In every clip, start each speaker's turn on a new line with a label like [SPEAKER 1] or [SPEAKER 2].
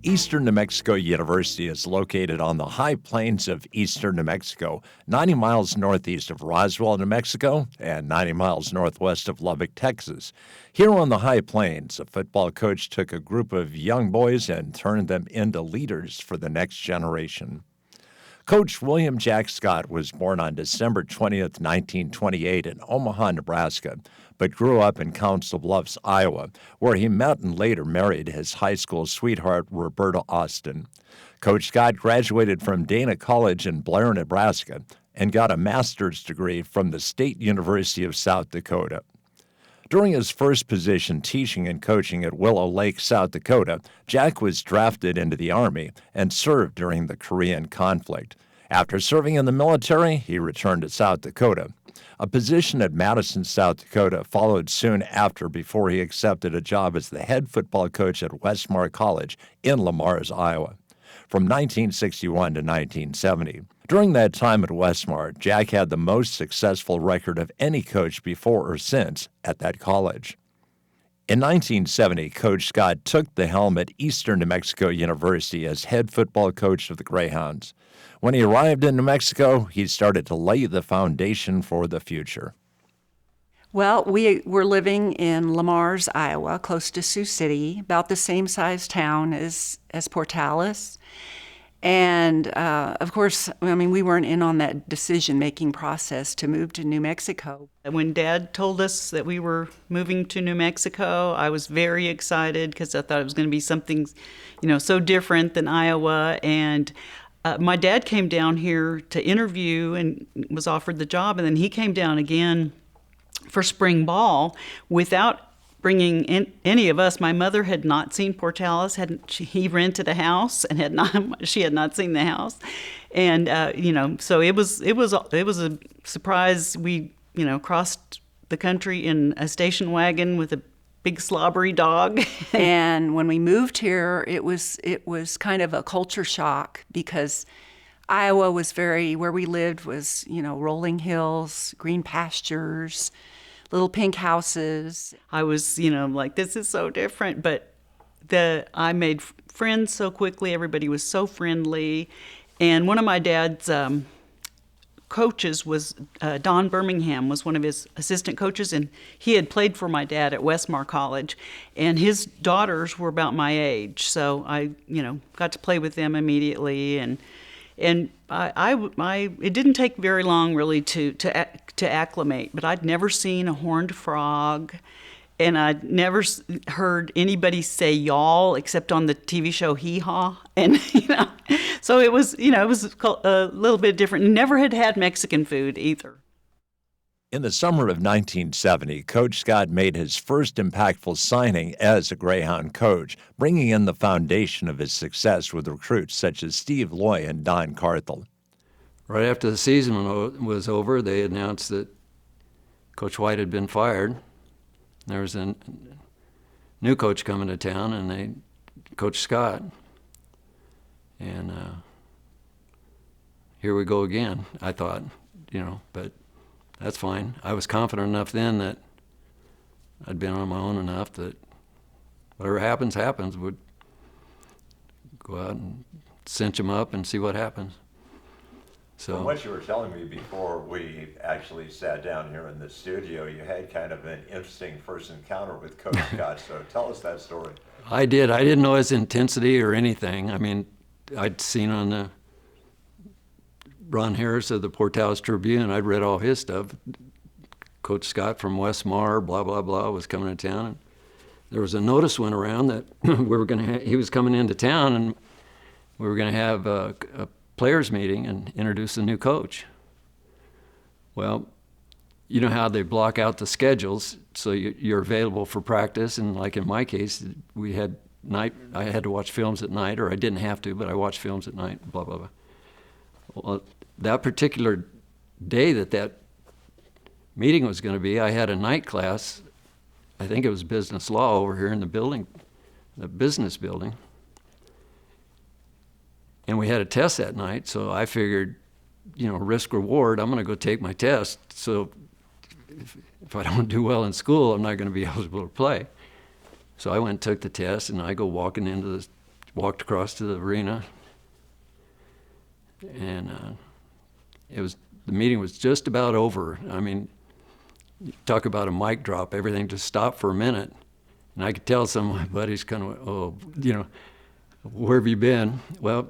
[SPEAKER 1] Eastern New Mexico University is located on the high plains of eastern New Mexico, 90 miles northeast of Roswell, New Mexico, and 90 miles northwest of Lubbock, Texas. Here on the high plains, a football coach took a group of young boys and turned them into leaders for the next generation. Coach William Jack Scott was born on December 20th, 1928 in Omaha, Nebraska, but grew up in Council Bluffs, Iowa, where he met and later married his high school sweetheart, Roberta Austin. Coach Scott graduated from Dana College in Blair, Nebraska, and got a master's degree from the State University of South Dakota. During his first position teaching and coaching at Willow Lake, South Dakota, Jack was drafted into the Army and served during the Korean conflict. After serving in the military, he returned to South Dakota. A position at Madison, South Dakota followed soon after before he accepted a job as the head football coach at Westmar College in Lamars, Iowa, from 1961 to 1970. During that time at Westmar, Jack had the most successful record of any coach before or since at that college. In 1970, Coach Scott took the helm at Eastern New Mexico University as head football coach of the Greyhounds. When he arrived in New Mexico, he started to lay the foundation for the future.
[SPEAKER 2] Well, we were living in Lamars, Iowa, close to Sioux City, about the same size town as Portales. And, of course, we weren't in on that decision-making process to move to New Mexico.
[SPEAKER 3] When Dad told us that we were moving to New Mexico, I was very excited because I thought it was going to be something, so different than Iowa. And my dad came down here to interview and was offered the job, and then he came down again for spring ball without bringing in any of us. My mother had not seen Portales. He rented a house and she had not seen the house, and so it was a surprise. We crossed the country in a station wagon with a big slobbery dog.
[SPEAKER 2] And when we moved here, it was kind of a culture shock because Iowa was where we lived was, rolling hills, green pastures, little pink houses.
[SPEAKER 3] I was, like, this is so different, but I made friends so quickly. Everybody was so friendly. And one of my dad's coaches was Don Birmingham, was one of his assistant coaches, and he had played for my dad at Westmar College, and his daughters were about my age, so I got to play with them immediately, and I it didn't take very long really to acclimate, but I'd never seen a horned frog, and I'd never heard anybody say y'all except on the TV show Hee Haw, and so it was a little bit different. Never had Mexican food either.
[SPEAKER 1] In the summer of 1970, Coach Scott made his first impactful signing as a Greyhound coach, bringing in the foundation of his success with recruits such as Steve Loy and Don Carthel.
[SPEAKER 4] Right after the season was over, they announced that Coach White had been fired. There was a new coach coming to town, and Coach Scott. And here we go again, I thought, but that's fine. I was confident enough then that I'd been on my own enough that whatever happens, would go out and cinch them up and see what happens. So
[SPEAKER 1] from what you were telling me before we actually sat down here in the studio, you had kind of an interesting first encounter with Coach Scott, so tell us that story.
[SPEAKER 4] I did. I didn't know his intensity or anything. I'd seen on the Ron Harris of the Portales Tribune, I'd read all his stuff. Coach Scott from Westmar, blah, blah, blah, was coming to town. And there was a notice went around that he was coming into town, and we were going to have a players meeting and introduce a new coach. Well, you know how they block out the schedules so you're available for practice, and like in my case, we had night. I had to watch films at night, or I didn't have to, but I watched films at night, blah, blah, blah. Well, that particular day that meeting was going to be, I had a night class. I think it was business law over here in the building, the business building. And we had a test that night, so I figured, risk reward, I'm going to go take my test. So if I don't do well in school, I'm not going to be eligible to play. So I went and took the test, and I go walking into the walked across to the arena, and the meeting was just about over. I mean, talk about a mic drop. Everything just stopped for a minute, and I could tell some of my buddies kind of, oh, where have you been? Well,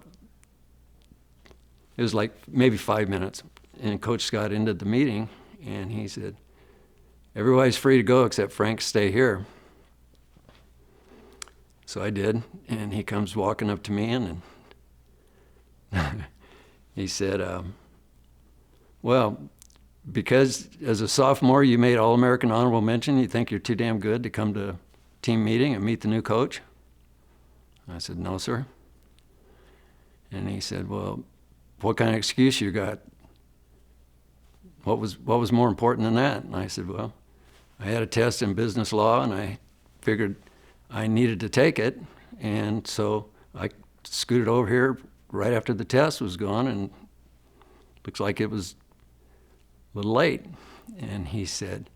[SPEAKER 4] it was like maybe 5 minutes, and Coach Scott ended the meeting, and he said, everybody's free to go except Frank, stay here. So I did, and he comes walking up to me, and he said, well, because as a sophomore you made All-American honorable mention, you think you're too damn good to come to team meeting and meet the new coach? I said, no, sir. And he said, well, what kind of excuse you got? What was more important than that? And I said, well, I had a test in business law, and I figured I needed to take it, and so I scooted over here right after the test was gone, and looks like it was a little late. And he said,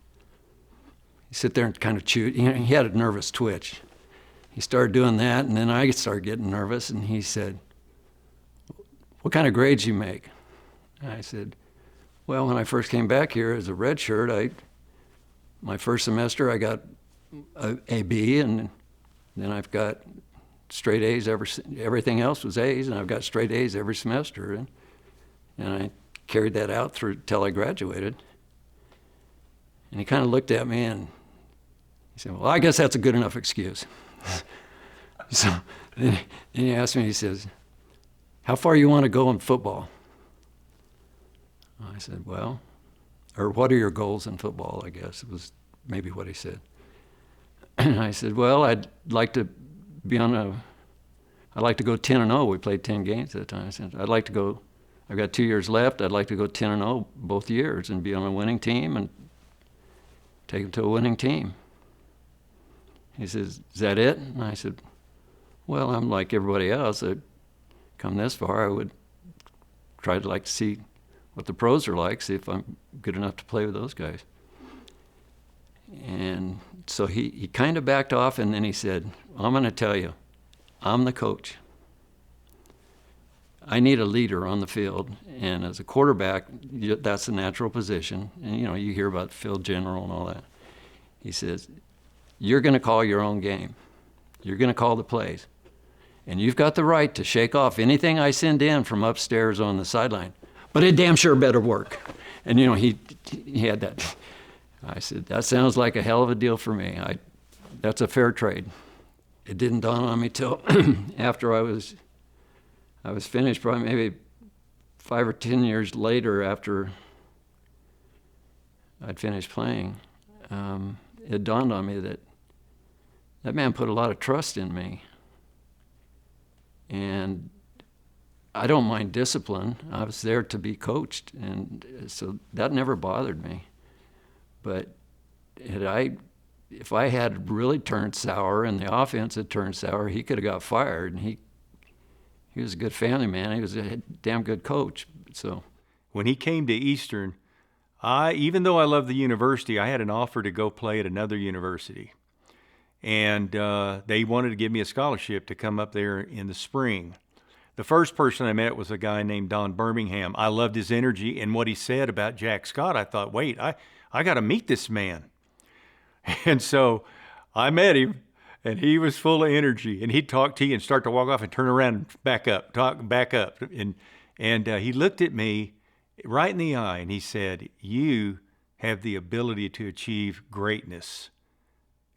[SPEAKER 4] he sit there and kind of chewed. He had a nervous twitch. He started doing that, and then I started getting nervous, and he said, what kind of grades you make? And I said, well, when I first came back here as a red shirt, my first semester I got a B, and then I've got straight A's. Everything else was A's, and I've got straight A's every semester, and I carried that out through till I graduated. And he kind of looked at me, and he said, well, I guess that's a good enough excuse. So then he asked me, he says, how far you want to go in football? I said, well, or what are your goals in football, I guess, it was maybe what he said. And I said, well, I'd like to go 10-0. We played 10 games at the time. I said, I've got 2 years left. I'd like to go 10-0 both years and be on a winning team and take them to a winning team. He says, is that it? And I said, well, I'm like everybody else. I'd come this far, I would try to see what the pros are like, see if I'm good enough to play with those guys. And so he kind of backed off, and then he said, I'm going to tell you, I'm the coach. I need a leader on the field, and as a quarterback, that's a natural position. And you hear about field general and all that. He says, you're going to call your own game. You're going to call the plays. And you've got the right to shake off anything I send in from upstairs on the sideline. But it damn sure better work. And he had that. I said, that sounds like a hell of a deal for me. That's a fair trade. It didn't dawn on me till after I was finished, probably maybe 5 or 10 years later after I'd finished playing. It dawned on me that man put a lot of trust in me. And I don't mind discipline. I was there to be coached, and so that never bothered me. But if I had really turned sour and the offense had turned sour, he could have got fired. And he was a good family man. He was a damn good coach. So
[SPEAKER 5] when he came to Eastern, even though I loved the university, I had an offer to go play at another university. And they wanted to give me a scholarship to come up there in the spring. The first person I met was a guy named Don Birmingham. I loved his energy and what he said about Jack Scott. I thought, wait, I got to meet this man. And so I met him, and he was full of energy. And he'd talk to you and start to walk off and turn around and back up. And he looked at me right in the eye, and he said, you have the ability to achieve greatness.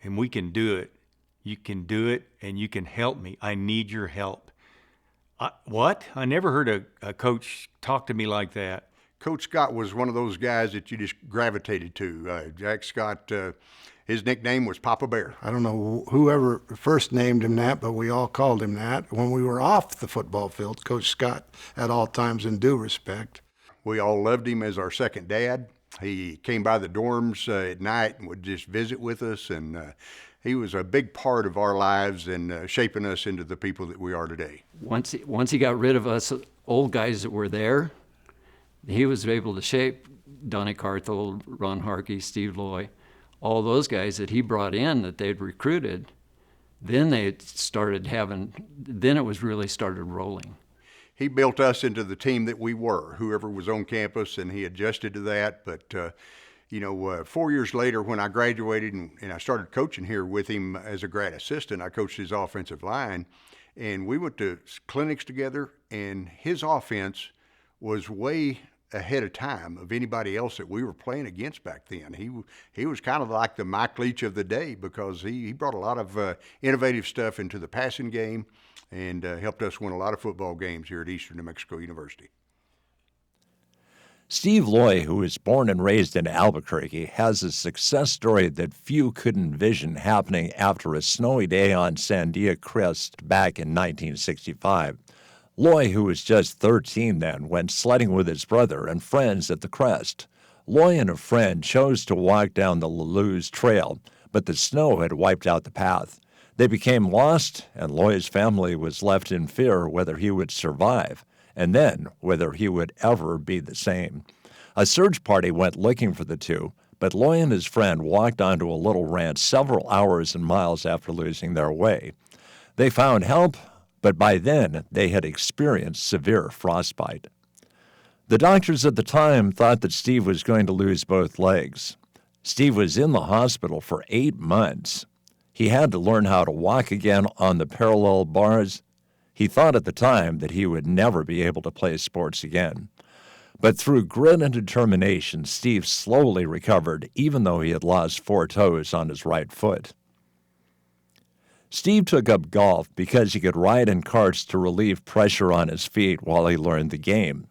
[SPEAKER 5] And we can do it. You can do it, and you can help me. I need your help. What? I never heard a coach talk to me like that.
[SPEAKER 6] Coach Scott was one of those guys that you just gravitated to. Jack Scott, his nickname was Papa Bear.
[SPEAKER 7] I don't know whoever first named him that, but we all called him that. When we were off the football field, Coach Scott, at all times in due respect.
[SPEAKER 6] We all loved him as our second dad. He came by the dorms at night and would just visit with us, and he was a big part of our lives and shaping us into the people that we are today.
[SPEAKER 4] Once he got rid of us old guys that were there, he was able to shape Donnie Carthold, Ron Harkey, Steve Loy, all those guys that he brought in that they'd recruited. then it was really started rolling.
[SPEAKER 6] He built us into the team that we were, whoever was on campus, and he adjusted to that. But 4 years later, when I graduated and I started coaching here with him as a grad assistant, I coached his offensive line, and we went to clinics together, and his offense was way ahead of time of anybody else that we were playing against back then. He was kind of like the Mike Leach of the day, because he brought a lot of innovative stuff into the passing game, and helped us win a lot of football games here at Eastern New Mexico University.
[SPEAKER 1] Steve Loy, who was born and raised in Albuquerque, has a success story that few could envision happening after a snowy day on Sandia Crest back in 1965. Loy, who was just 13 then, went sledding with his brother and friends at the crest. Loy and a friend chose to walk down the Lalouse Trail, but the snow had wiped out the path. They became lost, and Loy's family was left in fear whether he would survive, and then whether he would ever be the same. A search party went looking for the two, but Loy and his friend walked onto a little ranch several hours and miles after losing their way. They found help, but by then they had experienced severe frostbite. The doctors at the time thought that Steve was going to lose both legs. Steve was in the hospital for 8 months. He had to learn how to walk again on the parallel bars. He thought at the time that he would never be able to play sports again. But through grit and determination, Steve slowly recovered, even though he had lost 4 toes on his right foot. Steve took up golf because he could ride in carts to relieve pressure on his feet while he learned the game.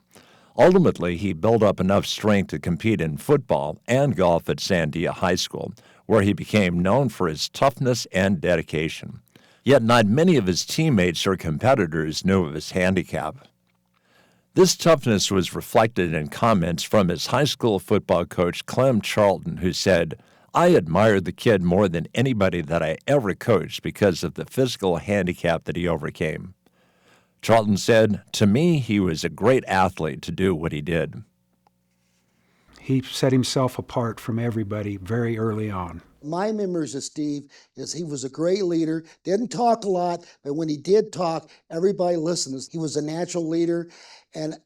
[SPEAKER 1] Ultimately, he built up enough strength to compete in football and golf at Sandia High School, where he became known for his toughness and dedication. Yet not many of his teammates or competitors knew of his handicap. This toughness was reflected in comments from his high school football coach, Clem Charlton, who said, "I admired the kid more than anybody that I ever coached because of the physical handicap that he overcame." Charlton said, "To me, he was a great athlete to do what he did."
[SPEAKER 8] He set himself apart from everybody very early on.
[SPEAKER 9] My memories of Steve is he was a great leader, didn't talk a lot, but when he did talk, everybody listened. He was a natural leader, and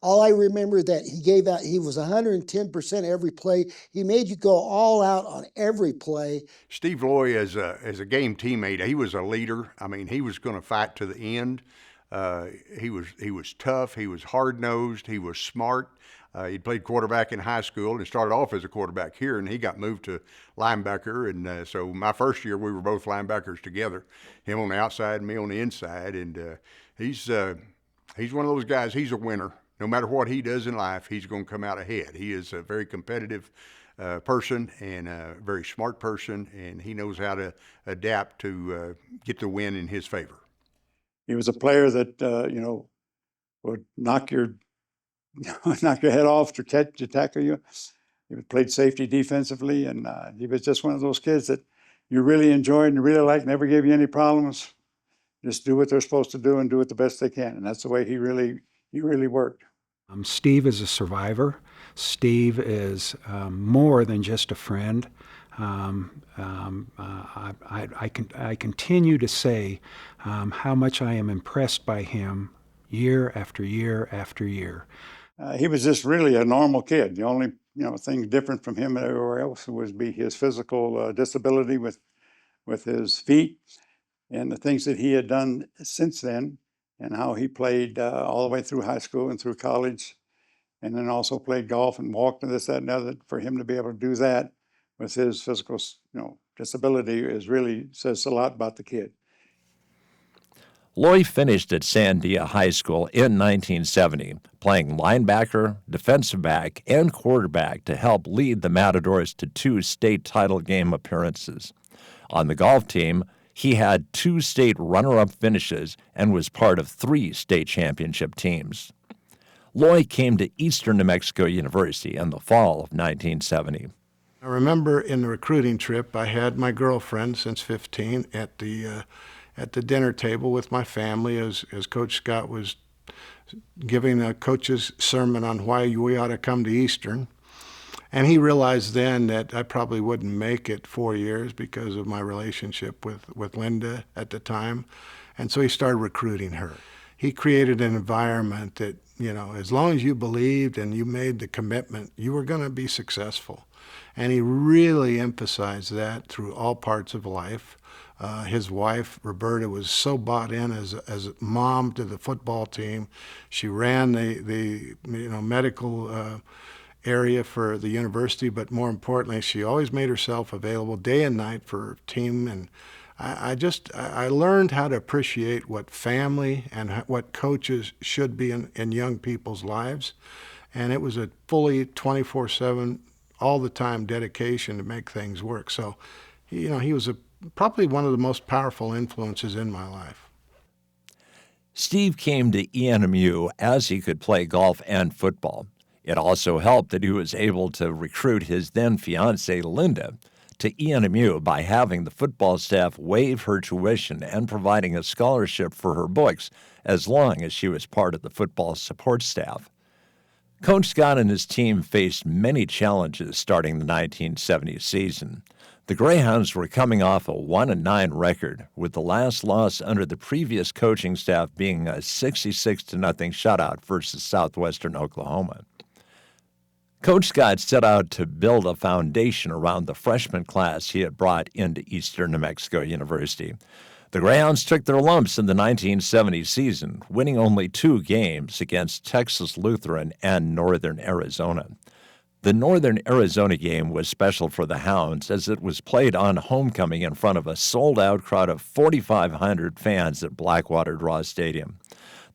[SPEAKER 9] all I remember that he gave out, he was 110% every play. He made you go all out on every play.
[SPEAKER 6] Steve Loy, as a game teammate, he was a leader. I mean, he was going to fight to the end. He was tough. He was hard-nosed. He was smart. He played quarterback in high school and started off as a quarterback here, and he got moved to linebacker. And so my first year, we were both linebackers together, him on the outside and me on the inside. And he's one of those guys. He's a winner. No matter what he does in life, he's going to come out ahead. He is a very competitive person and a very smart person, and he knows how to adapt to get the win in his favor.
[SPEAKER 10] He was a player that would knock your head off to tackle you. He played safety defensively, and he was just one of those kids that you really enjoyed and really liked, never gave you any problems. Just do what they're supposed to do and do it the best they can. And that's the way he really worked.
[SPEAKER 8] Steve is a survivor. Steve is more than just a friend. I continue to say how much I am impressed by him year after year after year.
[SPEAKER 10] He was just really a normal kid. The only thing different from him and everywhere else would be his physical disability with his feet, and the things that he had done since then, and how he played all the way through high school and through college, and then also played golf and walked and this, that, and other. For him to be able to do that with his physical, disability really says a lot about the kid.
[SPEAKER 1] Loy finished at Sandia High School in 1970, playing linebacker, defensive back, and quarterback to help lead the Matadors to 2 state title game appearances. On the golf team, he had 2 state runner-up finishes and was part of 3 state championship teams. Loy came to Eastern New Mexico University in the fall of 1970.
[SPEAKER 7] I remember in the recruiting trip, I had my girlfriend since 15 at the dinner table with my family as Coach Scott was giving a coach's sermon on why we ought to come to Eastern. And he realized then that I probably wouldn't make it 4 years because of my relationship with Linda at the time. And so he started recruiting her. He created an environment that, as long as you believed and you made the commitment, you were going to be successful. And he really emphasized that through all parts of life. His wife, Roberta, was so bought in as a mom to the football team. She ran the medical area for the university, but more importantly, she always made herself available day and night for her team. And I learned how to appreciate what family and what coaches should be in young people's lives. And it was a fully 24/7, all the time dedication to make things work. So, he was probably one of the most powerful influences in my life.
[SPEAKER 1] Steve came to ENMU as he could play golf and football. It also helped that he was able to recruit his then fiancée, Linda, to ENMU by having the football staff waive her tuition and providing a scholarship for her books as long as she was part of the football support staff. Coach Scott and his team faced many challenges starting the 1970 season. The Greyhounds were coming off a 1-9 record, with the last loss under the previous coaching staff being a 66-0 shutout versus Southwestern Oklahoma. Coach Scott set out to build a foundation around the freshman class he had brought into Eastern New Mexico University. The Greyhounds took their lumps in the 1970 season, winning only 2 games against Texas Lutheran and Northern Arizona. The Northern Arizona game was special for the Hounds as it was played on homecoming in front of a sold-out crowd of 4,500 fans at Blackwater Draw Stadium.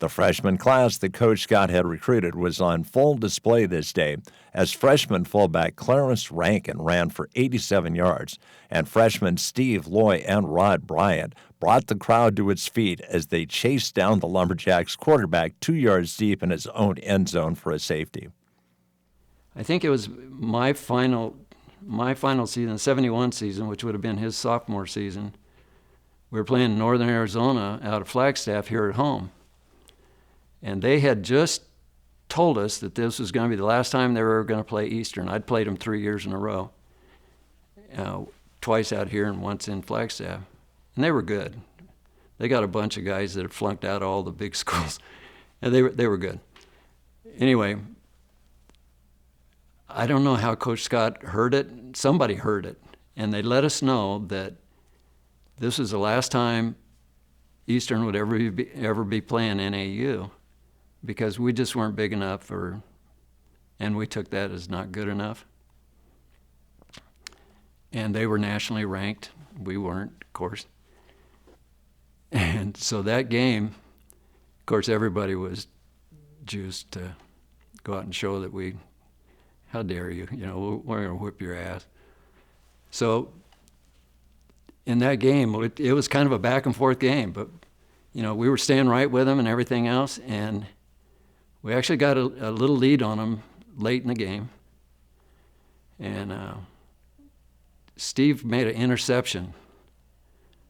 [SPEAKER 1] The freshman class that Coach Scott had recruited was on full display this day as freshman fullback Clarence Rankin ran for 87 yards, and freshmen Steve Loy and Rod Bryant brought the crowd to its feet as they chased down the Lumberjacks quarterback 2 yards deep in his own end zone for a safety.
[SPEAKER 4] I think it was my final season, 71 season, which would have been his sophomore season. We were playing Northern Arizona out of Flagstaff here at home. And they had just told us that this was going to be the last time they were ever going to play Eastern. I'd played them 3 years in a row, twice out here and once in Flagstaff. And they were good. They got a bunch of guys that had flunked out of all the big schools, and they were good. Anyway, I don't know how Coach Scott heard it. Somebody heard it, and they let us know that this was the last time Eastern would ever be playing NAU, because we just weren't big enough, and we took that as not good enough. And they were nationally ranked. We weren't, of course. And so that game, of course, everybody was juiced to go out and show that how dare you, we're going to whip your ass. So in that game, it was kind of a back and forth game, but we were staying right with them and everything else, and we actually got a little lead on them late in the game. And Steve made an interception.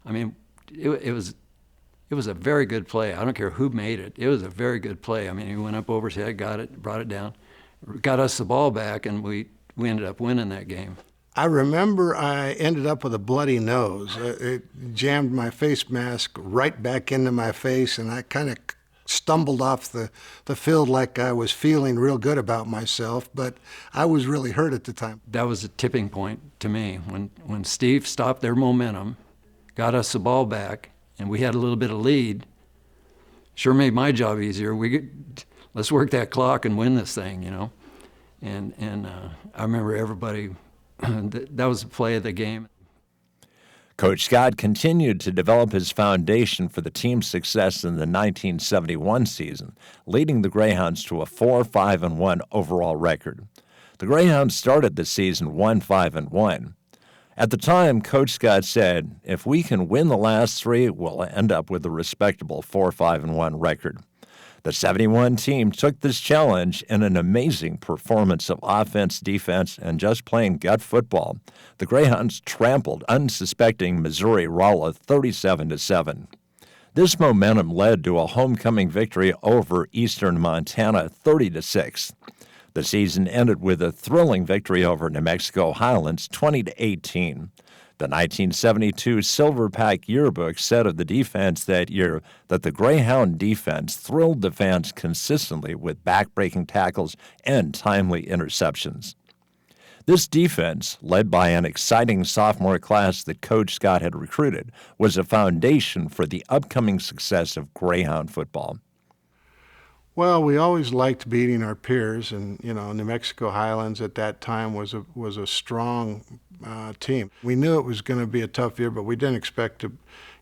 [SPEAKER 4] I mean, it was a very good play. I don't care who made it. It was a very good play. I mean, he went up over his head, got it, brought it down, got us the ball back, and we ended up winning that game.
[SPEAKER 7] I remember I ended up with a bloody nose. It jammed my face mask right back into my face, and I kind of stumbled off the field like I was feeling real good about myself, but I was really hurt at the time.
[SPEAKER 4] That was a tipping point to me. When Steve stopped their momentum, got us the ball back, and we had a little bit of lead, sure made my job easier. Let's work that clock and win this thing, And I remember everybody, that was the play of the game.
[SPEAKER 1] Coach Scott continued to develop his foundation for the team's success in the 1971 season, leading the Greyhounds to a 4-5-1 overall record. The Greyhounds started the season 1-5-1. At the time, Coach Scott said, "If we can win the last 3, we'll end up with a respectable 4-5-1 record." The 71 team took this challenge in an amazing performance of offense, defense, and just plain gut football. The Greyhounds trampled unsuspecting Missouri Rolla 37-7. This momentum led to a homecoming victory over Eastern Montana 30-6. The season ended with a thrilling victory over New Mexico Highlands, 20-18. The 1972 Silver Pack yearbook said of the defense that year that the Greyhound defense thrilled the fans consistently with back-breaking tackles and timely interceptions. This defense, led by an exciting sophomore class that Coach Scott had recruited, was a foundation for the upcoming success of Greyhound football.
[SPEAKER 7] Well, we always liked beating our peers, and New Mexico Highlands at that time was a strong team. We knew it was going to be a tough year, but we didn't expect to,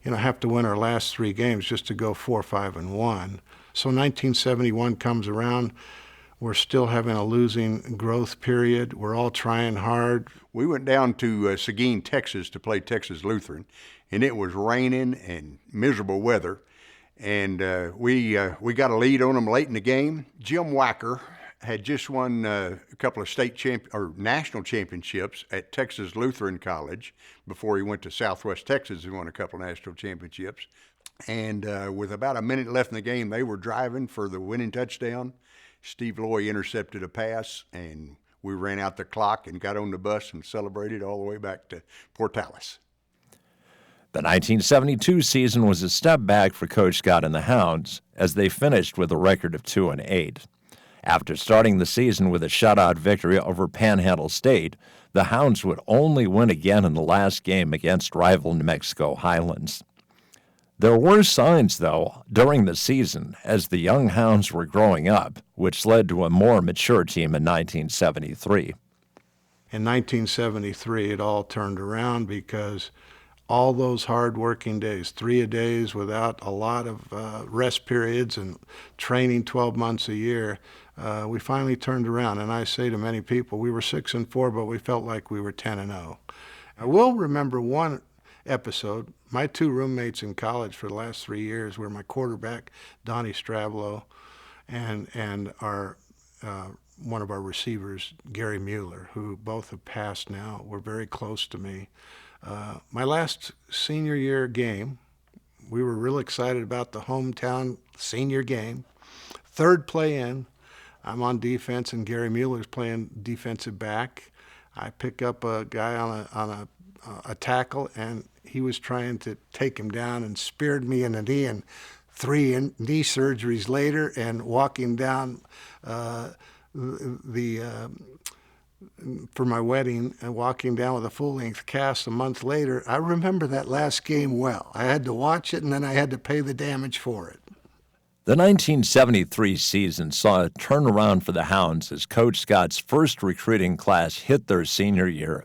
[SPEAKER 7] have to win our last 3 games just to go 4-5-1. So 1971 comes around. We're still having a losing growth period. We're all trying hard.
[SPEAKER 6] We went down to Seguin, Texas to play Texas Lutheran, and it was raining and miserable weather. And we got a lead on them late in the game. Jim Wacker had just won a couple of national championships at Texas Lutheran College before he went to Southwest Texas and won a couple of national championships. And with about a minute left in the game, they were driving for the winning touchdown. Steve Loy intercepted a pass, and we ran out the clock and got on the bus and celebrated all the way back to Portales.
[SPEAKER 1] The 1972 season was a step back for Coach Scott and the Hounds, as they finished with a record of 2-8. After starting the season with a shutout victory over Panhandle State, the Hounds would only win again in the last game against rival New Mexico Highlands. There were signs, though, during the season as the young Hounds were growing up, which led to a more mature team in 1973.
[SPEAKER 7] In 1973, it all turned around because all those hard working days, 3 a days without a lot of rest periods and training 12 months a year, we finally turned around. And I say to many people, we were 6-4, but we felt like we were 10-0. I will remember one episode. My 2 roommates in college for the last 3 years were my quarterback, Donnie Stravlo, and our one of our receivers, Gary Mueller, who both have passed now, were very close to me. My last senior year game, we were real excited about the hometown senior game. 3rd play in, I'm on defense and Gary Mueller's playing defensive back. I pick up a guy on a tackle, and he was trying to take him down and speared me in the knee. And 3 knee surgeries later, and walking down for my wedding and walking down with a full-length cast a month later, I remember that last game well. I had to watch it, and then I had to pay the damage for it.
[SPEAKER 1] The 1973 season saw a turnaround for the Hounds as Coach Scott's first recruiting class hit their senior year.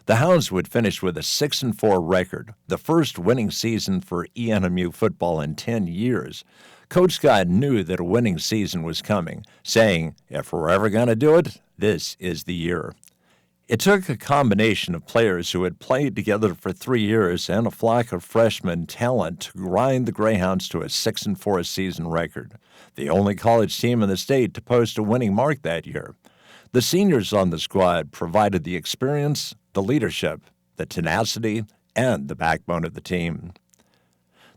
[SPEAKER 1] The Hounds would finish with a 6-4 record, the first winning season for ENMU football in 10 years. Coach Scott knew that a winning season was coming, saying, "If we're ever going to do it, this is the year." It took a combination of players who had played together for 3 years and a flock of freshman talent to grind the Greyhounds to a 6-4 season record, the only college team in the state to post a winning mark that year. The seniors on the squad provided the experience, the leadership, the tenacity, and the backbone of the team.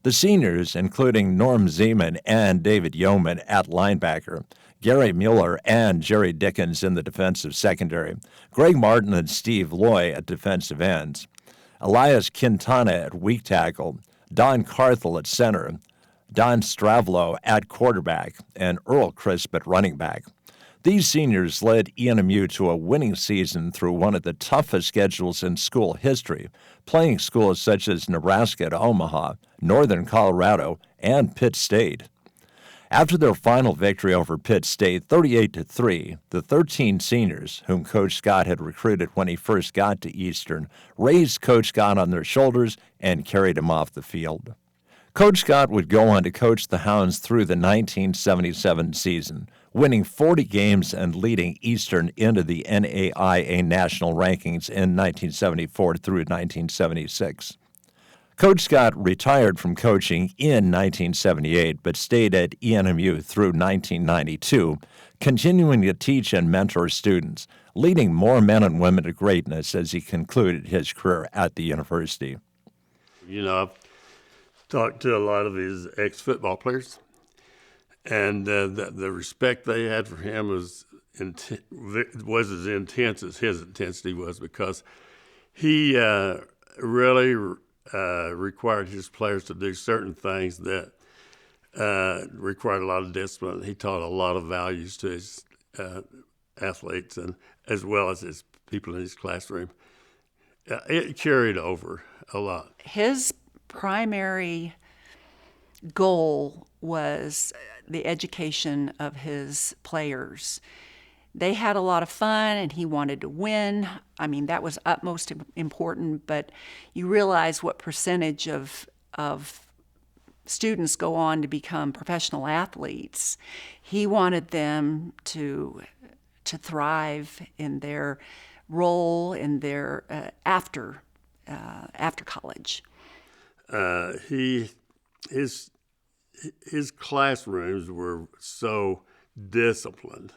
[SPEAKER 1] The seniors, including Norm Zeman and David Yeoman at linebacker, Gary Mueller and Jerry Dickens in the defensive secondary, Greg Martin and Steve Loy at defensive ends, Elias Quintana at weak tackle, Don Carthel at center, Don Stravlo at quarterback, and Earl Crisp at running back. These seniors led ENMU to a winning season through one of the toughest schedules in school history, playing schools such as Nebraska at Omaha, Northern Colorado, and Pitt State. After their final victory over Pitt State, 38-3, the 13 seniors, whom Coach Scott had recruited when he first got to Eastern, raised Coach Scott on their shoulders and carried him off the field. Coach Scott would go on to coach the Hounds through the 1977 season, winning 40 games and leading Eastern into the NAIA national rankings in 1974 through 1976. Coach Scott retired from coaching in 1978 but stayed at ENMU through 1992, continuing to teach and mentor students, leading more men and women to greatness as he concluded his career at the university.
[SPEAKER 11] I've talked to a lot of his ex-football players, and the respect they had for him was was as intense as his intensity was, because he really required his players to do certain things that required a lot of discipline. He taught a lot of values to his athletes, and as well as his people in his classroom. It carried over a lot.
[SPEAKER 2] His primary goal was the education of his players. They had a lot of fun and he wanted to win. I mean, that was utmost important, but you realize what percentage of students go on to become professional athletes. He wanted them to thrive in their role in their after college.
[SPEAKER 11] His classrooms were so disciplined.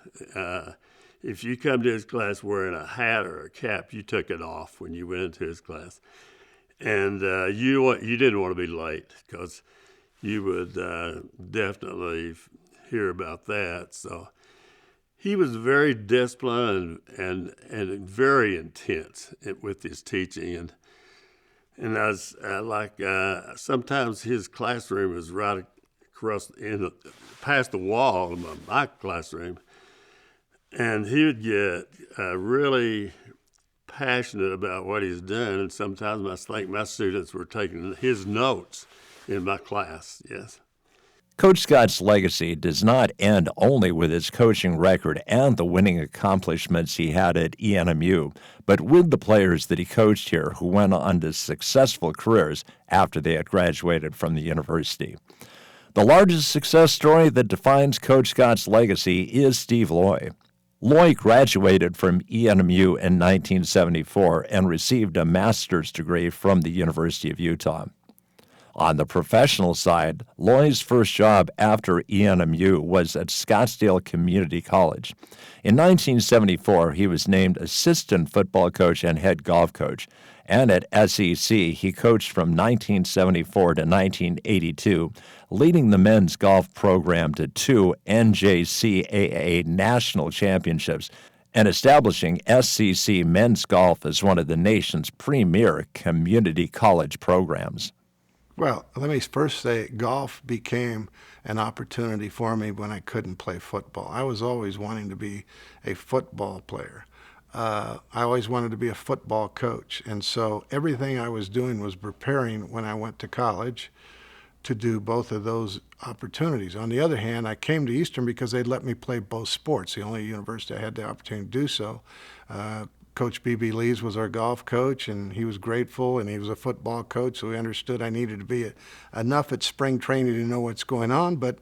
[SPEAKER 11] If you come to his class wearing a hat or a cap, you took it off when you went into his class, and you didn't want to be late, because you would definitely hear about that. So he was very disciplined and very intense with his teaching, and I was sometimes his classroom was right across past the wall of my classroom, and he would get really passionate about what he's done, and sometimes I think my students were taking his notes in my class. Yes.
[SPEAKER 1] Coach Scott's legacy does not end only with his coaching record and the winning accomplishments he had at ENMU, but with the players that he coached here who went on to successful careers after they had graduated from the university. The largest success story that defines Coach Scott's legacy is Steve Loy. Loy graduated from ENMU in 1974 and received a master's degree from the University of Utah. On the professional side, Loy's first job after ENMU was at Scottsdale Community College. In 1974, he was named assistant football coach and head golf coach, and at SEC, he coached from 1974 to 1982, leading the men's golf program to 2 NJCAA national championships and establishing SEC men's golf as one of the nation's premier community college programs.
[SPEAKER 7] Well, let me first say golf became an opportunity for me when I couldn't play football. I was always wanting to be a football player. I always wanted to be a football coach. And so everything I was doing was preparing when I went to college to do both of those opportunities. On the other hand, I came to Eastern because they'd let me play both sports, the only university I had the opportunity to do so. Coach B.B. Lees was our golf coach, and he was grateful, and he was a football coach, so he understood I needed to be enough at spring training to know what's going on, but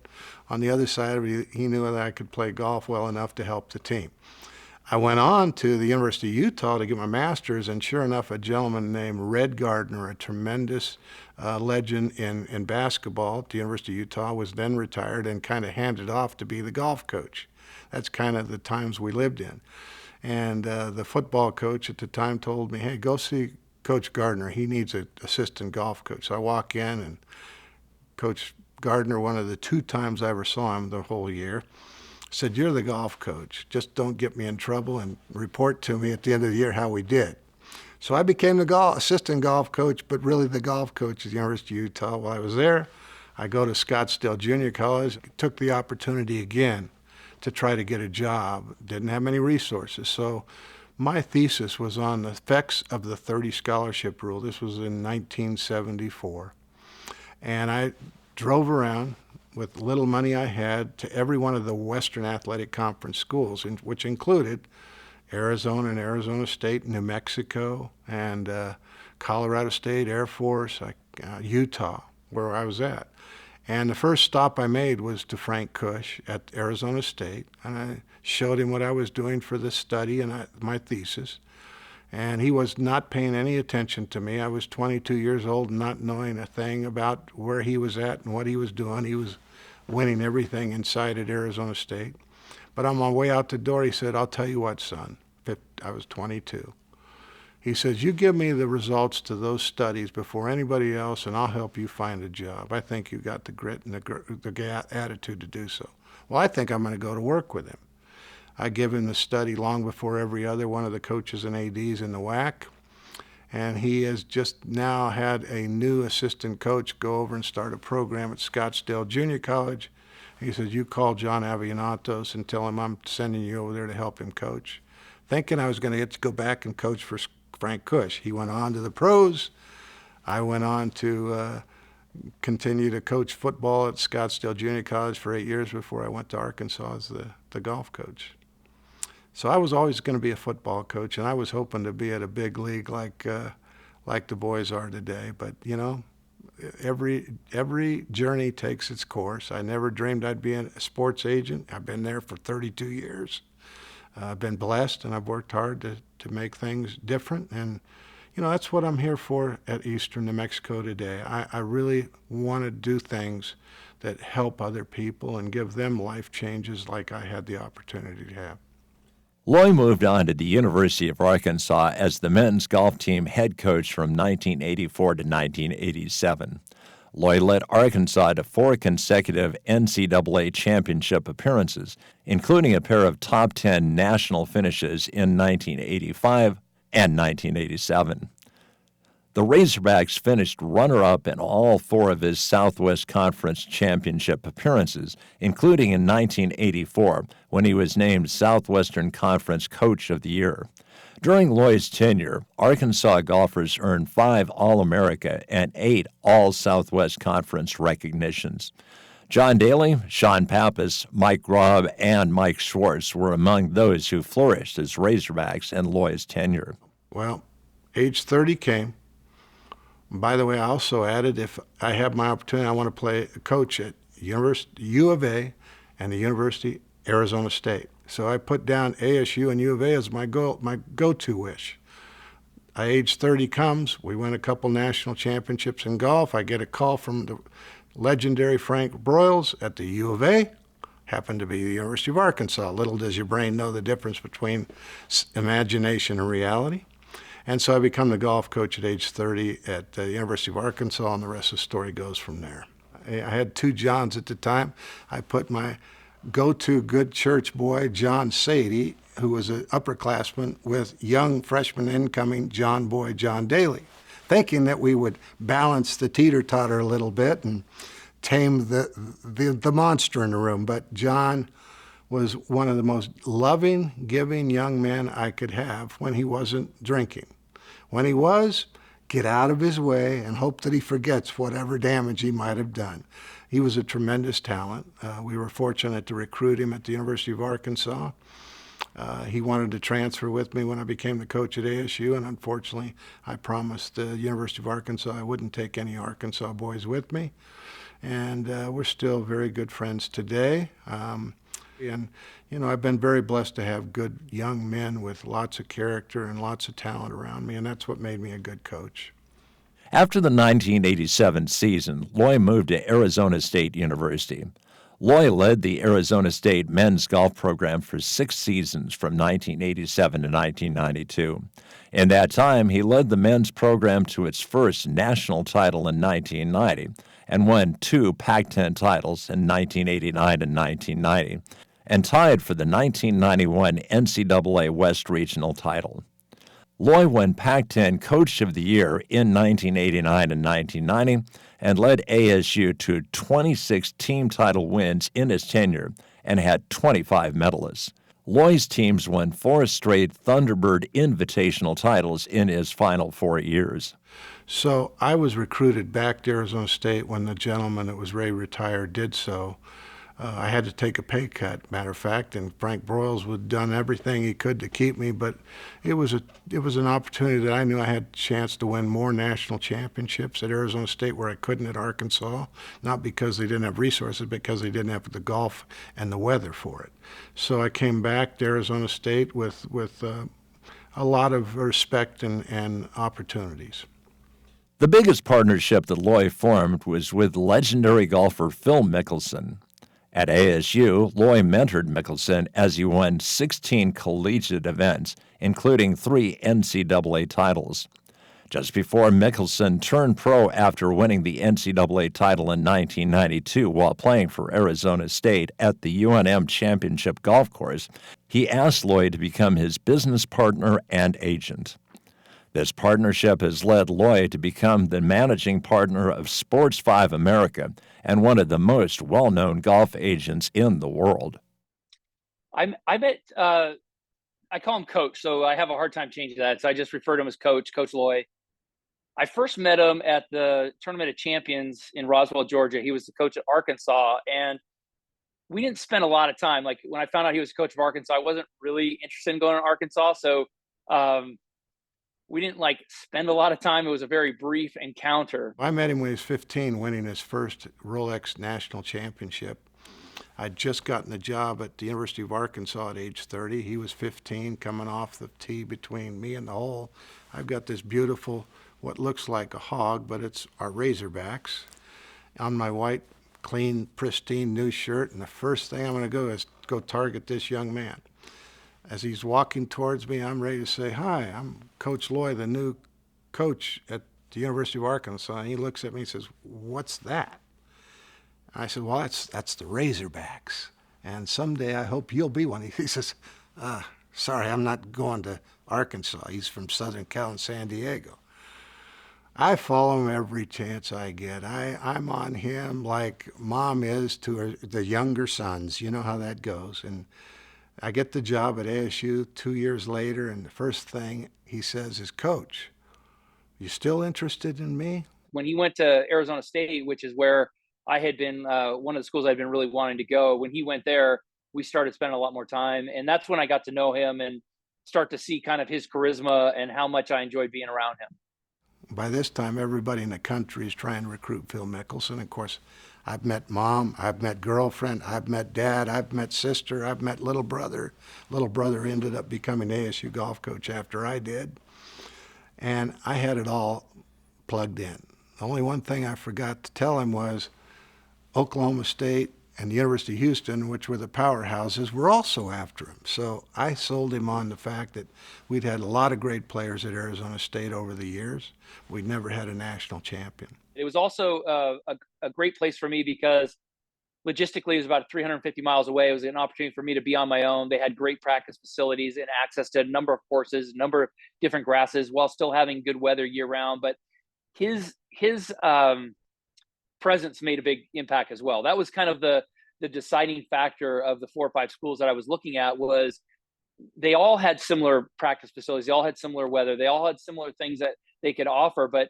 [SPEAKER 7] on the other side of it, he knew that I could play golf well enough to help the team. I went on to the University of Utah to get my master's, and sure enough, a gentleman named Red Gardner, a tremendous legend in basketball at the University of Utah, was then retired and kind of handed off to be the golf coach. That's kind of the times we lived in. And the football coach at the time told me, hey, go see Coach Gardner. He needs an assistant golf coach. So I walk in, and Coach Gardner, one of the 2 times I ever saw him the whole year, said, you're the golf coach. Just don't get me in trouble and report to me at the end of the year how we did. So I became the assistant golf coach, but really the golf coach at the University of Utah. While I was there, I go to Scottsdale Junior College, took the opportunity again to try to get a job. Didn't have many resources. So my thesis was on the effects of the 30 scholarship rule. This was in 1974. And I drove around with little money I had to every one of the Western Athletic Conference schools, which included Arizona and Arizona State, New Mexico, and Colorado State, Air Force, Utah, where I was at. And the first stop I made was to Frank Cush at Arizona State, and I showed him what I was doing for the study and my thesis. And he was not paying any attention to me. I was 22 years old, not knowing a thing about where he was at and what he was doing. He was winning everything inside at Arizona State. But on my way out the door, he said, I'll tell you what, son. I was 22. He says, you give me the results to those studies before anybody else, and I'll help you find a job. I think you got the grit and the attitude to do so. Well, I think I'm going to go to work with him. I give him the study long before every other one of the coaches and ADs in the WAC. And he has just now had a new assistant coach go over and start a program at Scottsdale Junior College. He says, you call John Avianatos and tell him I'm sending you over there to help him coach. Thinking I was going to get to go back and coach for Frank Cush. He went on to the pros. I went on to continue to coach football at Scottsdale Junior College for 8 years before I went to Arkansas as the golf coach. So I was always going to be a football coach, and I was hoping to be at a big league like the boys are today. But, you know, every journey takes its course. I never dreamed I'd be a sports agent. I've been there for 32 years. I've been blessed, and I've worked hard to make things different. And, you know, that's what I'm here for at Eastern New Mexico today. I really want to do things that help other people and give them life changes like I had the opportunity to have.
[SPEAKER 1] Loy moved on to the University of Arkansas as the men's golf team head coach from 1984 to 1987. Loy led Arkansas to 4 consecutive NCAA championship appearances, including a pair of top 10 national finishes in 1985 and 1987. The Razorbacks finished runner-up in all 4 of his Southwest Conference championship appearances, including in 1984 when he was named Southwestern Conference Coach of the Year. During Loy's tenure, Arkansas golfers earned 5 All-America and 8 All-Southwest Conference recognitions. John Daly, Sean Pappas, Mike Grob, and Mike Schwartz were among those who flourished as Razorbacks in Loy's tenure.
[SPEAKER 7] Well, age 30 came. By the way, I also added, if I have my opportunity, I want to play coach at U of A and the University Arizona State. So I put down ASU and U of A as my go-to wish. Age 30 comes. We win a couple national championships in golf. I get a call from the legendary Frank Broyles at the U of A. Happened to be the University of Arkansas. Little does your brain know the difference between imagination and reality. And so I become the golf coach at age 30 at the University of Arkansas, and the rest of the story goes from there. I had 2 Johns at the time. I put my go-to good church boy, John Sadie, who was an upperclassman, with young freshman incoming John Daly, thinking that we would balance the teeter-totter a little bit and tame the monster in the room. But John was one of the most loving, giving young men I could have when he wasn't drinking. When he was, get out of his way and hope that he forgets whatever damage he might have done. He was a tremendous talent. We were fortunate to recruit him at the University of Arkansas. He wanted to transfer with me when I became the coach at ASU, and unfortunately, I promised the University of Arkansas I wouldn't take any Arkansas boys with me. And we're still very good friends today. And, you know, I've been very blessed to have good young men with lots of character and lots of talent around me, and that's what made me a good coach.
[SPEAKER 1] After the 1987 season, Loy moved to Arizona State University. Loy led the Arizona State men's golf program for 6 seasons from 1987 to 1992. In that time, he led the men's program to its first national title in 1990 and won 2 Pac-10 titles in 1989 and 1990. And tied for the 1991 NCAA West Regional title. Loy won Pac-10 Coach of the Year in 1989 and 1990 and led ASU to 26 team title wins in his tenure and had 25 medalists. Loy's teams won 4 straight Thunderbird Invitational titles in his final 4 years.
[SPEAKER 7] So I was recruited back to Arizona State when the gentleman that was ready to retire did so. I had to take a pay cut, matter of fact, and Frank Broyles had done everything he could to keep me, but it was an opportunity that I knew I had a chance to win more national championships at Arizona State where I couldn't at Arkansas, not because they didn't have resources, because they didn't have the golf and the weather for it. So I came back to Arizona State with a lot of respect and opportunities.
[SPEAKER 1] The biggest partnership that Loy formed was with legendary golfer Phil Mickelson. At ASU, Loy mentored Mickelson as he won 16 collegiate events, including 3 NCAA titles. Just before Mickelson turned pro after winning the NCAA title in 1992 while playing for Arizona State at the UNM Championship Golf Course, he asked Loy to become his business partner and agent. This partnership has led Loy to become the managing partner of Sports 5 America and one of the most well-known golf agents in the world.
[SPEAKER 12] I met, I call him Coach, so I have a hard time changing that. So I just refer to him as Coach Loy. I first met him at the Tournament of Champions in Roswell, Georgia. He was the coach at Arkansas, and we didn't spend a lot of time. Like when I found out he was coach of Arkansas, I wasn't really interested in going to Arkansas. So we didn't spend a lot of time. It was a very brief encounter.
[SPEAKER 7] I met him when he was 15, winning his first Rolex National Championship. I'd just gotten a job at the University of Arkansas at age 30. He was 15, coming off the tee between me and the hole. I've got this beautiful, what looks like a hog, but it's our Razorbacks, on my white, clean, pristine new shirt, and the first thing I'm going to go is go target this young man. As he's walking towards me, I'm ready to say, "Hi, I'm Coach Loy, the new coach at the University of Arkansas." And he looks at me and says, "What's that?" I said, "Well, that's the Razorbacks, and someday I hope you'll be one." He says, "Sorry, I'm not going to Arkansas." He's from Southern Cal and San Diego. I follow him every chance I get. I'm on him like mom is to the younger sons. You know how that goes. And I get the job at ASU 2 years later, and the first thing he says is, "Coach, you still interested in me?"
[SPEAKER 12] When he went to Arizona State, which is where I had been, one of the schools I'd been really wanting to go, when he went there, we started spending a lot more time. And that's when I got to know him and start to see kind of his charisma and how much I enjoyed being around him.
[SPEAKER 7] By this time, everybody in the country is trying to recruit Phil Mickelson. Of course, I've met mom, I've met girlfriend, I've met dad, I've met sister, I've met little brother. Little brother ended up becoming ASU golf coach after I did. And I had it all plugged in. The only one thing I forgot to tell him was Oklahoma State and the University of Houston, which were the powerhouses, were also after him. So I sold him on the fact that we'd had a lot of great players at Arizona State over the years. We'd never had a national champion.
[SPEAKER 12] It was also a great place for me because logistically it was about 350 miles away. It was an opportunity for me to be on my own. They had great practice facilities and access to a number of courses, a number of different grasses, while still having good weather year round. But his presence made a big impact as well. That was kind of the deciding factor of the 4 or 5 schools that I was looking at. Was they all had similar practice facilities, they all had similar weather, they all had similar things that they could offer, but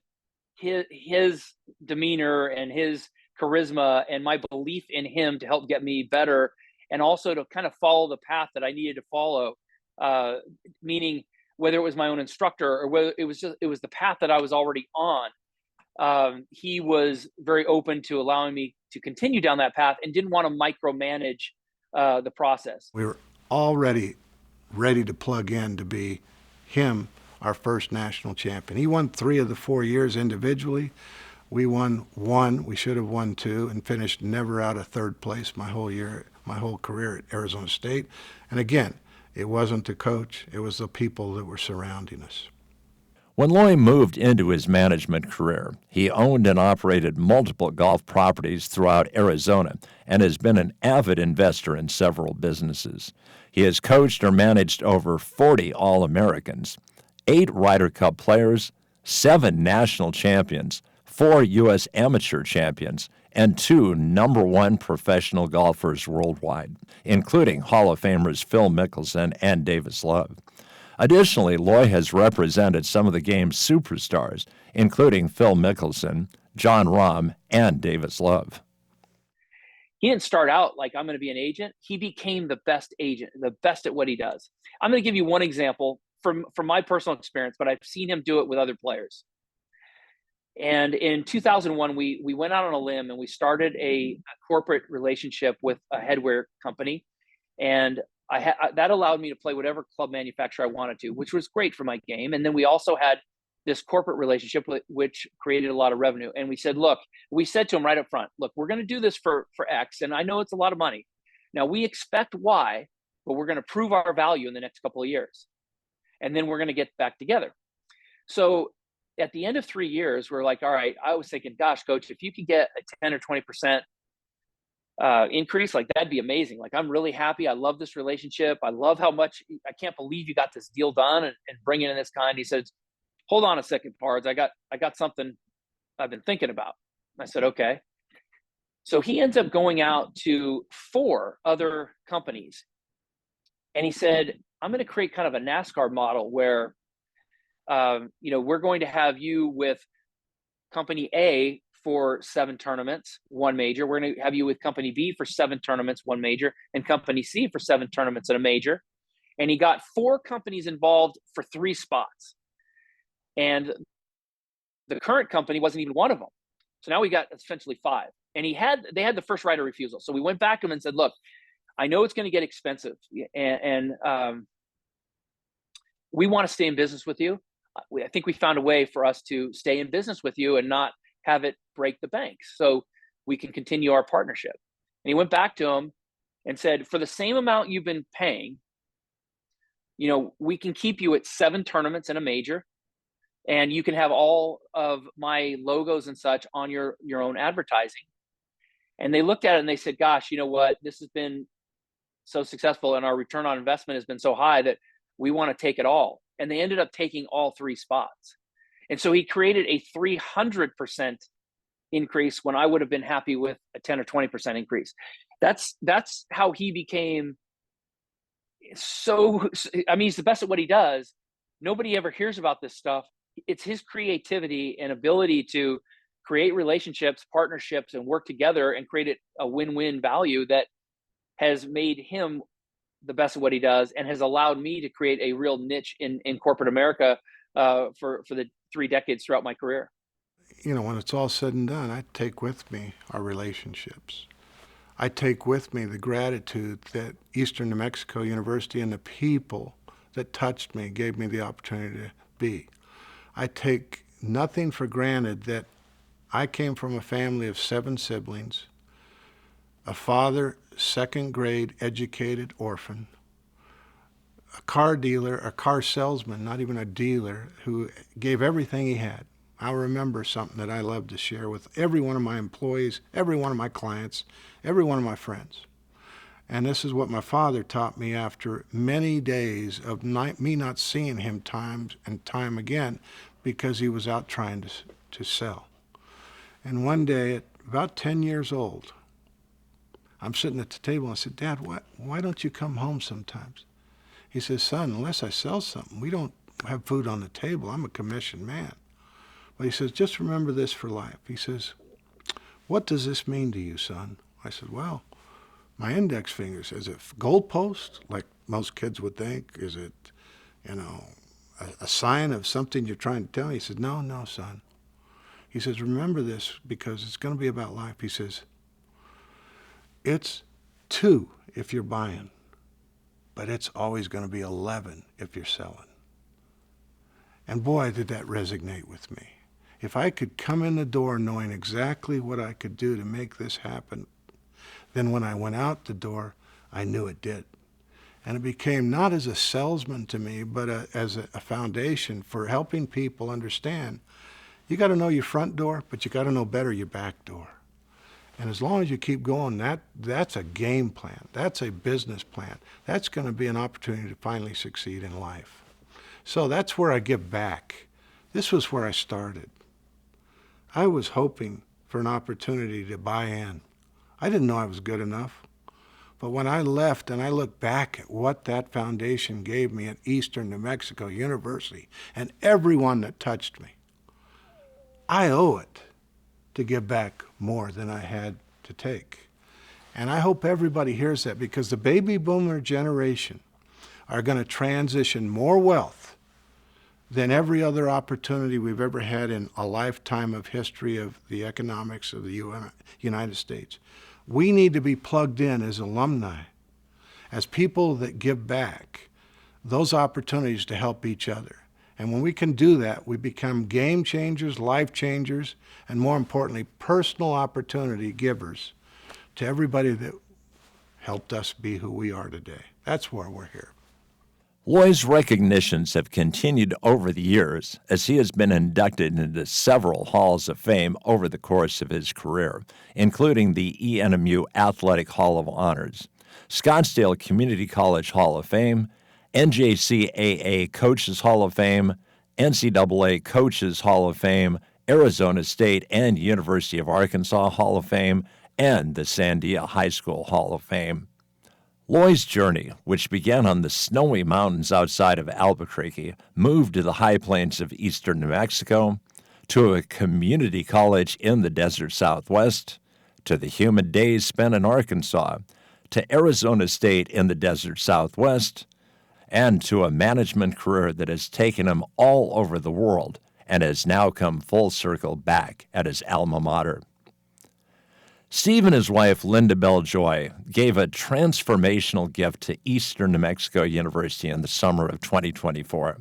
[SPEAKER 12] his demeanor and his charisma and my belief in him to help get me better, and also to kind of follow the path that I needed to follow, meaning whether it was my own instructor or whether it was the path that I was already on. He was very open to allowing me to continue down that path and didn't want to micromanage the process.
[SPEAKER 7] We were already ready to plug in to be him, our first national champion. He won 3 of the 4 years individually. We won 1. We should have won 2 and finished never out of 3rd place my whole career at Arizona State. And again, it wasn't the coach, it was the people that were surrounding us.
[SPEAKER 1] When Loy moved into his management career, he owned and operated multiple golf properties throughout Arizona and has been an avid investor in several businesses. He has coached or managed over 40 All-Americans, 8 Ryder Cup players, 7 national champions, 4 U.S. amateur champions, and 2 #1 professional golfers worldwide, including Hall of Famers Phil Mickelson and Davis Love. Additionally, Loy has represented some of the game's superstars, including Phil Mickelson, John Rahm, and Davis Love.
[SPEAKER 12] He didn't start out like, I'm going to be an agent. He became the best agent, the best at what he does. I'm going to give you one example from my personal experience, but I've seen him do it with other players. And in 2001, we went out on a limb and we started a corporate relationship with a headwear company. And that allowed me to play whatever club manufacturer I wanted to, which was great for my game. And then we also had this corporate relationship which created a lot of revenue. And we said to him right up front, look, we're going to do this for X. And I know it's a lot of money. Now we expect Y, but we're going to prove our value in the next couple of years. And then we're going to get back together. So at the end of 3 years, we're like, all right, I was thinking, gosh, coach, if you could get a 10 or 20% increase, like that'd be amazing. Like, I'm really happy. I love this relationship. I love how much, I can't believe you got this deal done and bringing in this kind. He says, hold on a second, Pards. I got something I've been thinking about. I said, okay. So he ends up going out to 4 other companies. And he said, I'm going to create kind of a NASCAR model where, we're going to have you with company A for 7 tournaments, 1 major. We're going to have you with company B for 7 tournaments, 1 major, and company C for 7 tournaments and a major. And he got 4 companies involved for 3 spots. And the current company wasn't even one of them. So now we got essentially 5. And they had the first right of refusal. So we went back to him and said, look, I know it's going to get expensive, and we want to stay in business with you. I think we found a way for us to stay in business with you and not have it break the bank, so we can continue our partnership. And he went back to him and said, for the same amount you've been paying, we can keep you at 7 tournaments and a major, and you can have all of my logos and such on your own advertising. And they looked at it and they said, gosh, you know what? This has been so successful and our return on investment has been so high that we want to take it all. And they ended up taking all 3 spots. And so he created a 300% increase when I would have been happy with a 10 or 20% increase. That's how he became so, he's the best at what he does. Nobody ever hears about this stuff. It's his creativity and ability to create relationships, partnerships, and work together and create a win-win value that has made him the best at what he does and has allowed me to create a real niche in corporate America for the 3 decades throughout my career.
[SPEAKER 7] When it's all said and done, I take with me our relationships. I take with me the gratitude that Eastern New Mexico University and the people that touched me gave me the opportunity to be. I take nothing for granted that I came from a family of 7 siblings, a father, 2nd grade educated orphan, a car dealer, a car salesman, not even a dealer, who gave everything he had. I remember something that I love to share with every one of my employees, every one of my clients, every one of my friends. And this is what my father taught me after many days of me not seeing him time and time again because he was out trying to sell. And one day, at about 10 years old, I'm sitting at the table and I said, Dad, why don't you come home sometimes? He says, son, unless I sell something, we don't have food on the table. I'm a commissioned man. But he says, just remember this for life. He says, what does this mean to you, son? I said, well, my index fingers, is it goalpost, like most kids would think? Is it, a sign of something you're trying to tell me? He said, no, son. He says, remember this because it's going to be about life. He says, it's 2 if you're buying, but it's always going to be 11 if you're selling. And boy, did that resonate with me. If I could come in the door knowing exactly what I could do to make this happen, then when I went out the door, I knew it did. And it became not as a salesman to me, but as a foundation for helping people understand you got to know your front door, but you got to know better your back door. And as long as you keep going, that's a game plan. That's a business plan. That's going to be an opportunity to finally succeed in life. So that's where I give back. This was where I started. I was hoping for an opportunity to buy in. I didn't know I was good enough. But when I left and I look back at what that foundation gave me at Eastern New Mexico University and everyone that touched me, I owe it to give back more than I had to take. And I hope everybody hears that because the baby boomer generation are going to transition more wealth than every other opportunity we've ever had in a lifetime of history of the economics of the United States. We need to be plugged in as alumni, as people that give back, those opportunities to help each other. And when we can do that, we become game changers, life changers, and more importantly, personal opportunity givers to everybody that helped us be who we are today. That's why we're here.
[SPEAKER 1] Loy's recognitions have continued over the years as he has been inducted into several halls of fame over the course of his career, including the ENMU Athletic Hall of Honors, Scottsdale Community College Hall of Fame, NJCAA Coaches Hall of Fame, NCAA Coaches Hall of Fame, Arizona State and University of Arkansas Hall of Fame, and the Sandia High School Hall of Fame. Loy's journey, which began on the snowy mountains outside of Albuquerque, moved to the high plains of eastern New Mexico, to a community college in the desert Southwest, to the humid days spent in Arkansas, to Arizona State in the desert Southwest, and to a management career that has taken him all over the world and has now come full circle back at his alma mater. Steve and his wife, Linda Belljoy, gave a transformational gift to Eastern New Mexico University in the summer of 2024.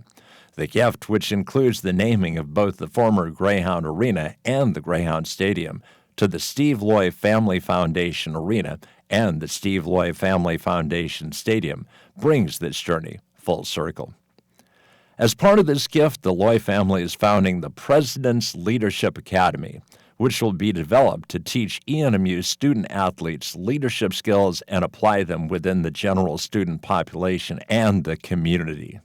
[SPEAKER 1] The gift, which includes the naming of both the former Greyhound Arena and the Greyhound Stadium, to the Steve Loy Family Foundation Arena and the Steve Loy Family Foundation Stadium, brings this journey full circle. As part of this gift, the Loy family is founding the President's Leadership Academy, which will be developed to teach ENMU student athletes leadership skills and apply them within the general student population and the community.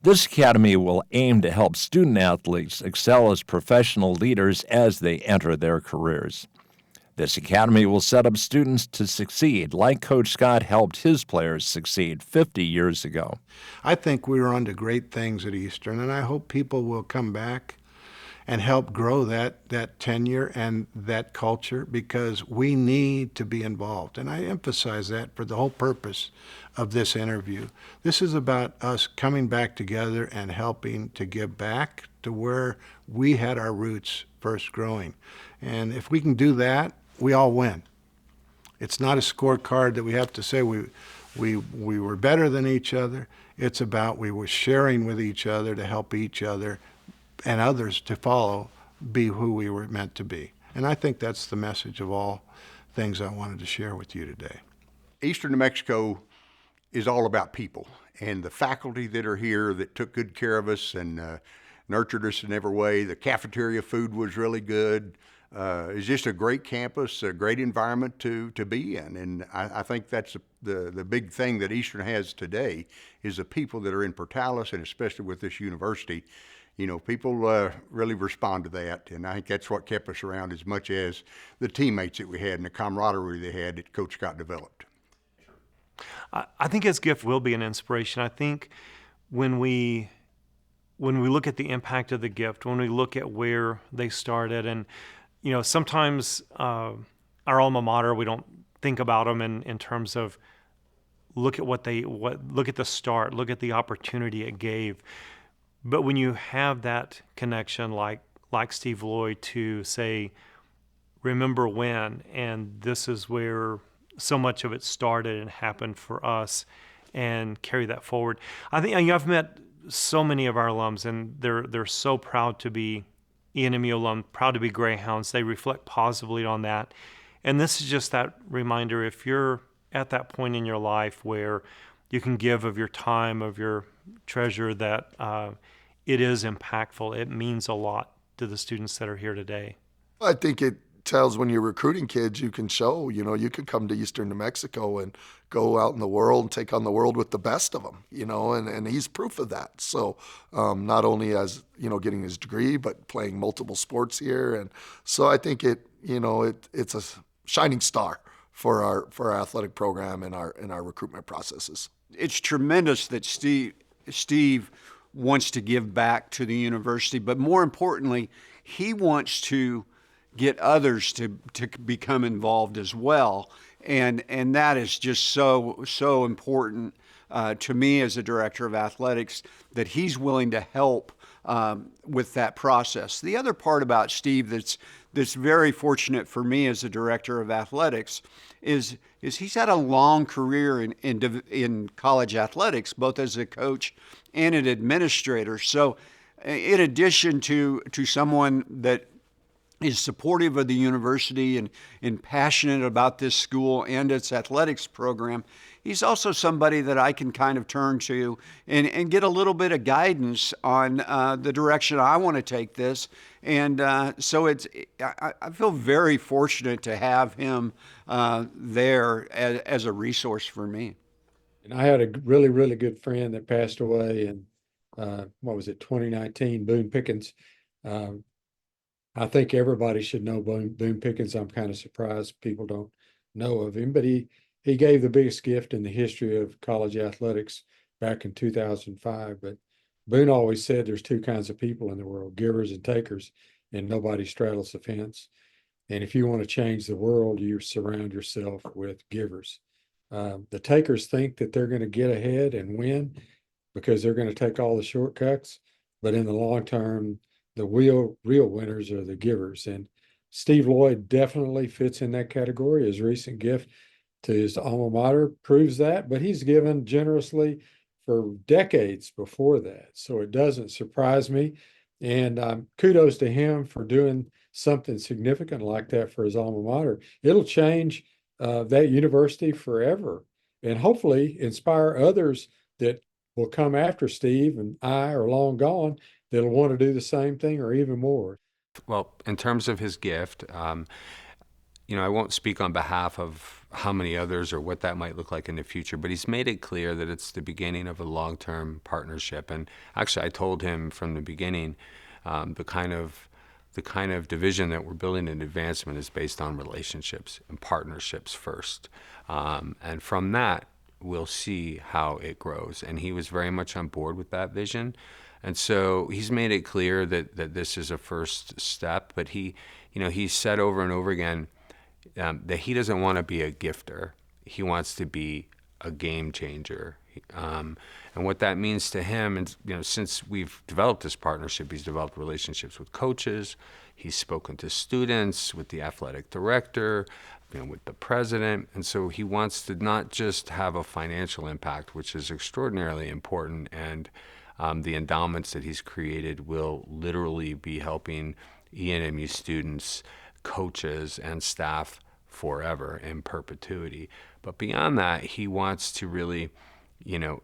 [SPEAKER 1] This academy will aim to help student athletes excel as professional leaders as they enter their careers. This academy will set up students to succeed like Coach Scott helped his players succeed 50 years ago.
[SPEAKER 7] I think we are onto great things at Eastern, and I hope people will come back and help grow that tenure and that culture, because we need to be involved. And I emphasize that for the whole purpose of this interview. This is about us coming back together and helping to give back to where we had our roots first growing. And if we can do that, we all win. It's not a scorecard that we have to say we were better than each other. It's about we were sharing with each other to help each other and others to follow be who we were meant to be. And I think that's the message of all things I wanted to share with you today.
[SPEAKER 6] Eastern New Mexico is all about people, and the faculty that are here that took good care of us and nurtured us in every way. The cafeteria food was really good. It's just a great campus, a great environment to be in. And I think that's the big thing that Eastern has today is the people that are in Portales, and especially with this university. You know, people really respond to that, and I think that's what kept us around as much as the teammates that we had and the camaraderie they had that Coach Scott developed.
[SPEAKER 13] I think his gift will be an inspiration. I think when we look at the impact of the gift, when we look at where they started, and you know, sometimes our alma mater, we don't think about them in terms of look at look at the start, look at the opportunity it gave. But when you have that connection, like Steve Loy, to say, remember when, and this is where so much of it started and happened for us, and carry that forward. I think I've met so many of our alums, and they're so proud to be ENMU alum, proud to be Greyhounds. They reflect positively on that. And this is just that reminder, if you're at that point in your life where you can give of your time, of your treasure, that it is impactful. It means a lot to the students that are here today.
[SPEAKER 14] I think it tells when you're recruiting kids, you can show, you can come to Eastern New Mexico and go out in the world and take on the world with the best of them, and he's proof of that. So not only as, getting his degree, but playing multiple sports here. And so I think it's a shining star for our athletic program and our recruitment processes.
[SPEAKER 15] It's tremendous that Steve wants to give back to the university, but more importantly, he wants to get others to become involved as well. And that is just so important to me as a director of athletics, that he's willing to help with that process. The other part about Steve that's very fortunate for me as a director of athletics is he's had a long career in college athletics, both as a coach and an administrator. So in addition to someone that is supportive of the university and passionate about this school and its athletics program, he's also somebody that I can kind of turn to and get a little bit of guidance on the direction I want to take this. And so I feel very fortunate to have him there as a resource for me.
[SPEAKER 16] And I had a really, really good friend that passed away in, 2019, Boone Pickens. Um, I think everybody should know Boone Pickens. I'm kind of surprised people don't know of him, but he gave the biggest gift in the history of college athletics back in 2005. But Boone always said there's two kinds of people in the world, givers and takers, and nobody straddles the fence. And if you want to change the world, you surround yourself with givers. The takers think that they're going to get ahead and win because they're going to take all the shortcuts. But in the long term, the real winners are the givers. And Steve Loy definitely fits in that category. His recent gift to his alma mater proves that, but he's given generously for decades before that. So it doesn't surprise me. And kudos to him for doing something significant like that for his alma mater. It'll change that university forever and hopefully inspire others that will come after Steve and I are long gone that'll want to do the same thing or even more.
[SPEAKER 17] Well, in terms of his gift, I won't speak on behalf of how many others or what that might look like in the future, but he's made it clear that it's the beginning of a long-term partnership. And actually, I told him from the beginning, the kind of division that we're building in advancement is based on relationships and partnerships first. And from that, we'll see how it grows. And he was very much on board with that vision. And so he's made it clear that this is a first step, but he said over and over again that he doesn't want to be a gifter. He wants to be a game changer. And what that means to him, and since we've developed this partnership, he's developed relationships with coaches, he's spoken to students, with the athletic director, with the president, and so he wants to not just have a financial impact, which is extraordinarily important, and the endowments that he's created will literally be helping ENMU students, coaches, and staff forever in perpetuity. But beyond that, he wants to really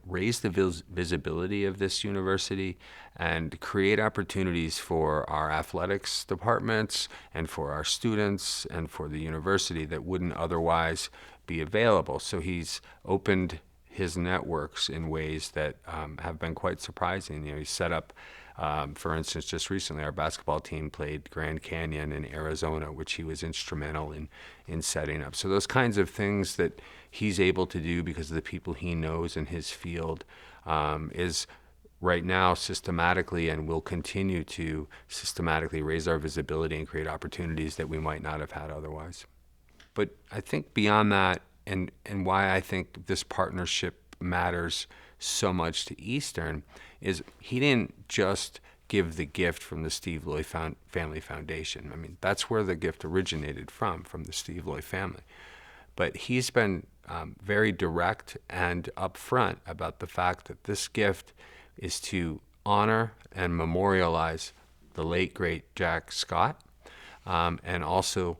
[SPEAKER 17] raise the visibility of this university and create opportunities for our athletics departments and for our students and for the university that wouldn't otherwise be available. So he's opened his networks in ways that have been quite surprising. He's set up, for instance, just recently, our basketball team played Grand Canyon in Arizona, which he was instrumental in setting up. So those kinds of things that he's able to do because of the people he knows in his field is right now systematically and will continue to systematically raise our visibility and create opportunities that we might not have had otherwise. But I think beyond that, and why I think this partnership matters so much to Eastern, is he didn't just give the gift from the Steve Loy Family Foundation. I mean, that's where the gift originated from the Steve Loy family. But he's been very direct and upfront about the fact that this gift is to honor and memorialize the late, great Jack Scott, and also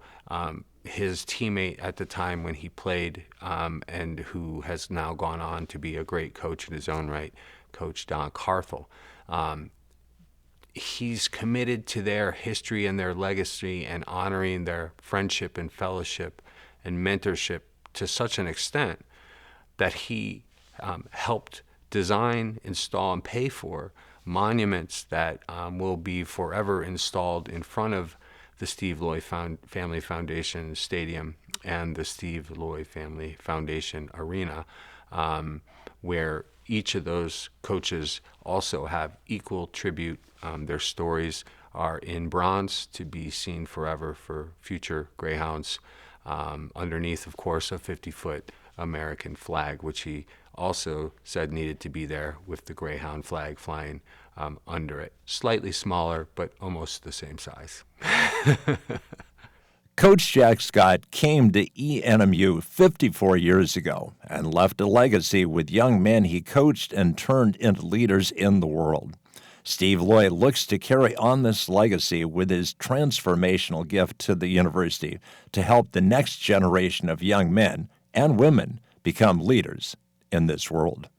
[SPEAKER 17] his teammate at the time when he played, and who has now gone on to be a great coach in his own right, Coach Don Carthel. He's committed to their history and their legacy and honoring their friendship and fellowship and mentorship to such an extent that he helped design, install, and pay for monuments that will be forever installed in front of the Steve Loy Family Foundation Stadium and the Steve Loy Family Foundation Arena, where each of those coaches also have equal tribute. Their stories are in bronze to be seen forever for future Greyhounds, underneath, of course, a 50-foot American flag, which he also said needed to be there with the Greyhound flag flying under it. Slightly smaller, but almost the same size.
[SPEAKER 1] Coach Jack Scott came to ENMU 54 years ago and left a legacy with young men he coached and turned into leaders in the world. Steve Loy looks to carry on this legacy with his transformational gift to the university to help the next generation of young men and women become leaders in this world.